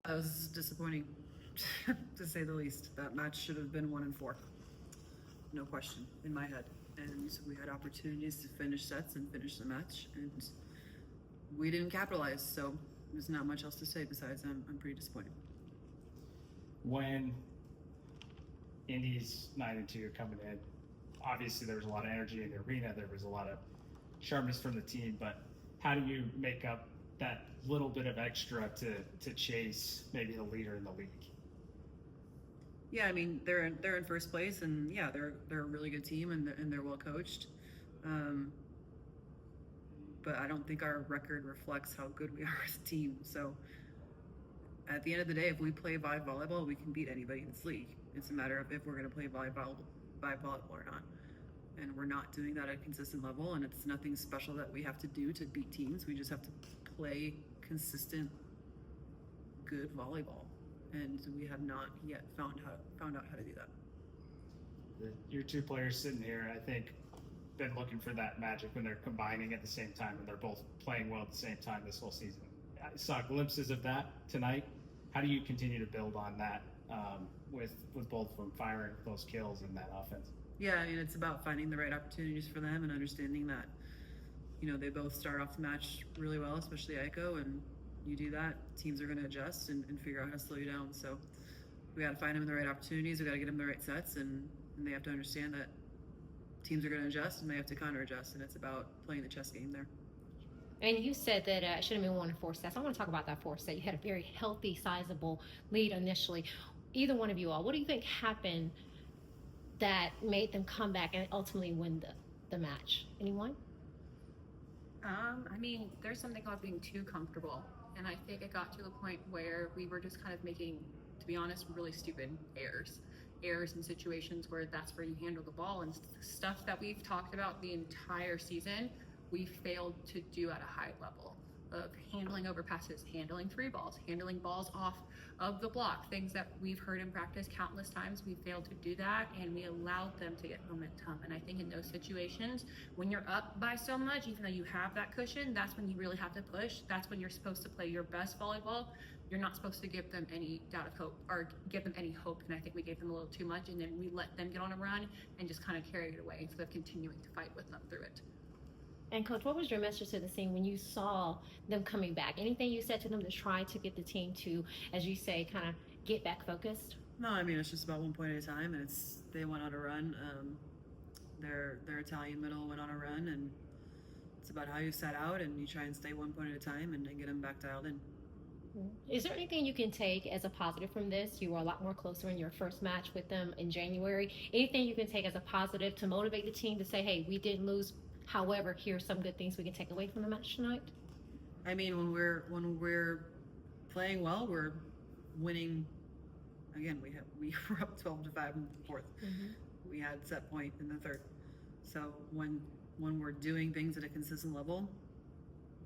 That was disappointing, to say the least. That match should have been 1-4. No question in my head. And we had opportunities to finish sets and finish the match, and we didn't capitalize. So there's not much else to say besides I'm pretty disappointed. When Indy's 9-2 coming in, obviously there was a lot of energy in the arena. There was a lot of sharpness from the team, but how do you make up that little bit of extra to chase maybe the leader in the league? Yeah, I mean they're in first place, and yeah, they're a really good team, and they're well coached. But I don't think our record reflects how good we are as a team. So at the end of the day, if we play vibe volleyball, we can beat anybody in this league. It's a matter of if we're going to play vibe volleyball or not. And we're not doing that at a consistent level, and it's nothing special that we have to do to beat teams. We just have to play consistent, good volleyball, and we have not yet found out how to do that. Your two players sitting here, I think, been looking for that magic when they're combining at the same time and they're both playing well at the same time this whole season. I saw glimpses of that tonight. How do you continue to build on that with both of them firing those kills in that offense? Yeah, I mean, it's about finding the right opportunities for them and understanding that, they both start off the match really well, especially Aiko, and you do that, teams are going to adjust and figure out how to slow you down. So we got to find them in the right opportunities. We got to get them the right sets, and they have to understand that teams are going to adjust and they have to counter adjust, and it's about playing the chess game there. And you said that it should have been 1-4 sets. I want to talk about that 4th set. You had a very healthy, sizable lead initially. Either one of you all, what do you think happened that made them come back and ultimately win the match? Anyone? I mean, there's something called being too comfortable. And I think it got to a point where we were just kind of making, to be honest, really stupid errors in situations where that's where you handle the ball, and stuff that we've talked about the entire season, we failed to do at a high level of handling overpasses, handling 3 balls, handling balls off of the block, things that we've heard in practice countless times. We failed to do that, and we allowed them to get momentum. And I think in those situations, when you're up by so much, even though you have that cushion, that's when you really have to push. That's when you're supposed to play your best volleyball. You're not supposed to give them any doubt of hope or give them any hope. And I think we gave them a little too much, and then we let them get on a run and just kind of carry it away instead of continuing to fight with them through it. And Coach, what was your message to the team when you saw them coming back? Anything you said to them to try to get the team to, as you say, kind of get back focused? No, I mean, it's just about one point at a time, and they went on a run. Their Italian middle went on a run, and it's about how you set out and you try and stay one point at a time and get them back dialed in. Is there anything you can take as a positive from this? You were a lot more closer in your first match with them in January. Anything you can take as a positive to motivate the team to say, hey, we didn't lose. However, here's some good things we can take away from the match tonight? I mean, when we're playing well, we're winning. Again, we were up 12-5 in the 4th. Mm-hmm. We had set point in the 3rd. So when we're doing things at a consistent level,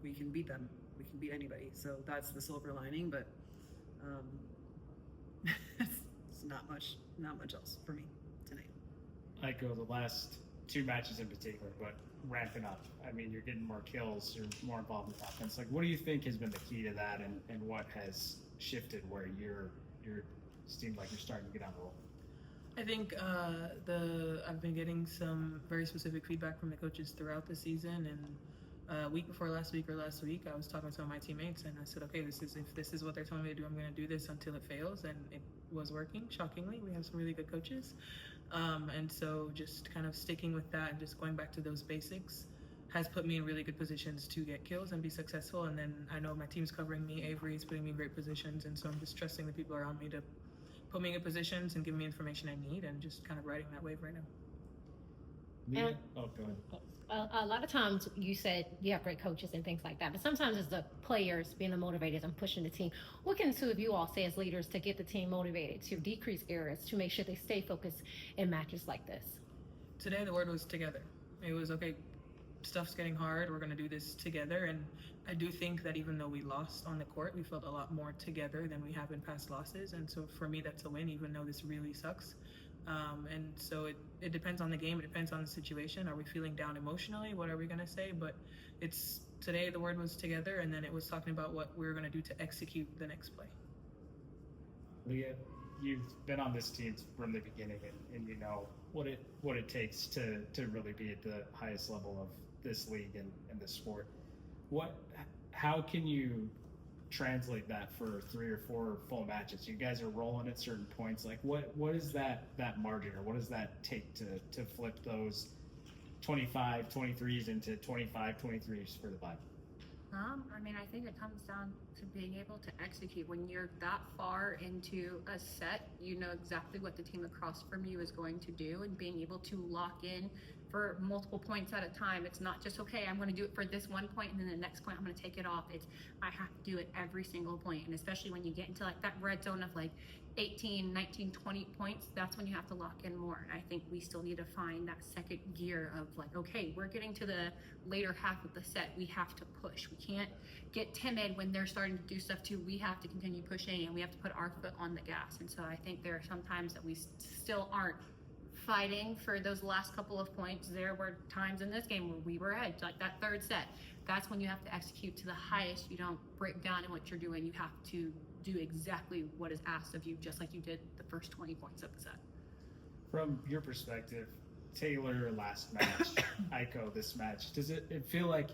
we can beat them. We can beat anybody. So that's the silver lining. But it's not much else for me tonight. Aiko, the last 2 matches in particular, but ramping up. I mean, you're getting more kills, you're more involved in offense. Like, what do you think has been the key to that, and what has shifted where you're seemed like you're starting to get on the roll? I think I've been getting some very specific feedback from the coaches throughout the season, and week before last week, I was talking to some of my teammates, and I said, okay, if this is what they're telling me to do, I'm going to do this until it fails, and it was working. Shockingly, we have some really good coaches. And so just kind of sticking with that and just going back to those basics has put me in really good positions to get kills and be successful. And then I know my team's covering me. Avery's putting me in great positions. And so I'm just trusting the people around me to put me in good positions and give me information I need, and just kind of riding that wave right now. Go ahead. A lot of times you said you have great coaches and things like that, but sometimes it's the players being the motivators and pushing the team. What can two of you all say as leaders to get the team motivated, to decrease errors, to make sure they stay focused in matches like this? Today the word was together. It was, okay, stuff's getting hard, we're going to do this together. And I do think that even though we lost on the court, we felt a lot more together than we have in past losses. And so for me, that's a win, even though this really sucks. And so it depends on the game. It depends on the situation. Are we feeling down emotionally? What are we going to say? But today the word was together, and then it was talking about what we were going to do to execute the next play. Leah, you've been on this team from the beginning, and you know what it takes to really be at the highest level of this league and this sport. How can you translate that for 3 or 4 full matches? You guys are rolling at certain points. Like what is that margin, or what does that take to flip those 25 23s into 25 23s for the Bible? I mean, I think it comes down to being able to execute. When you're that far into a set, you know exactly what the team across from you is going to do, and being able to lock in for multiple points at a time. It's not just, okay, I'm going to do it for this one point, and then the next point I'm going to take it off. It's, I have to do it every single point. And especially when you get into like that red zone of like 18, 19, 20 points, that's when you have to lock in more. And I think we still need to find that second gear of like, okay, we're getting to the later half of the set. We have to push. We can't get timid when they're starting to do stuff too. We have to continue pushing, and we have to put our foot on the gas. And so I think there are some times that we still aren't fighting for those last couple of points. There were times in this game where we were ahead, like that third set. That's when you have to execute to the highest. You don't break down in what you're doing. You have to do exactly what is asked of you, just like you did the first 20 points of the set. From your perspective, Taylor last match, Aiko this match, does it feel like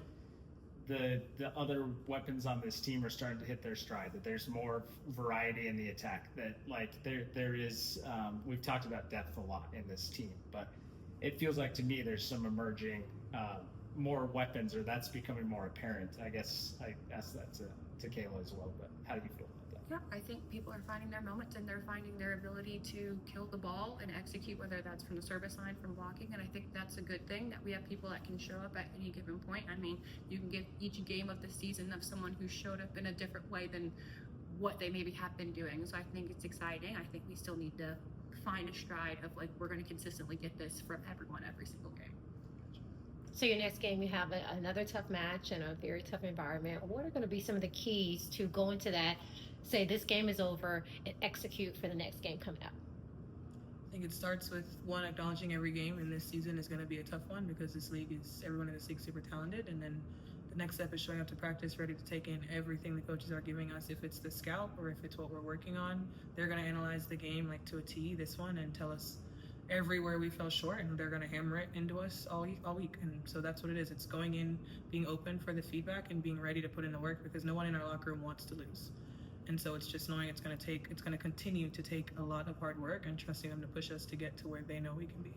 the other weapons on this team are starting to hit their stride, that there's more variety in the attack, that like there is we've talked about depth a lot in this team, but it feels like to me there's some emerging more weapons, or that's becoming more apparent. I guess I asked that to Kayla as well, but how do you feel about that? Yeah, I think people are finding their moments, and they're finding their ability to kill the ball and execute, whether that's from the service line, from blocking. And I think that's a good thing, that we have people that can show up at any given point. I mean, you can give each game of the season of someone who showed up in a different way than what they maybe have been doing. So I think it's exciting. I think we still need to find a stride of like, we're going to consistently get this from everyone every single game. So your next game, you have another tough match in a very tough environment. What are going to be some of the keys to go into that, say this game is over, and execute for the next game coming up? I think it starts with one, acknowledging every game in this season is going to be a tough one, because this league is, everyone in this league is super talented. And then the next step is showing up to practice ready to take in everything the coaches are giving us. If it's the scout or if it's what we're working on, they're going to analyze the game like to a T, this one, and tell us everywhere we fell short, and they're going to hammer it into us all week. And so that's what it is. It's going in, being open for the feedback, and being ready to put in the work, because no one in our locker room wants to lose. And so it's just knowing it's going to continue to take a lot of hard work, and trusting them to push us to get to where they know we can be.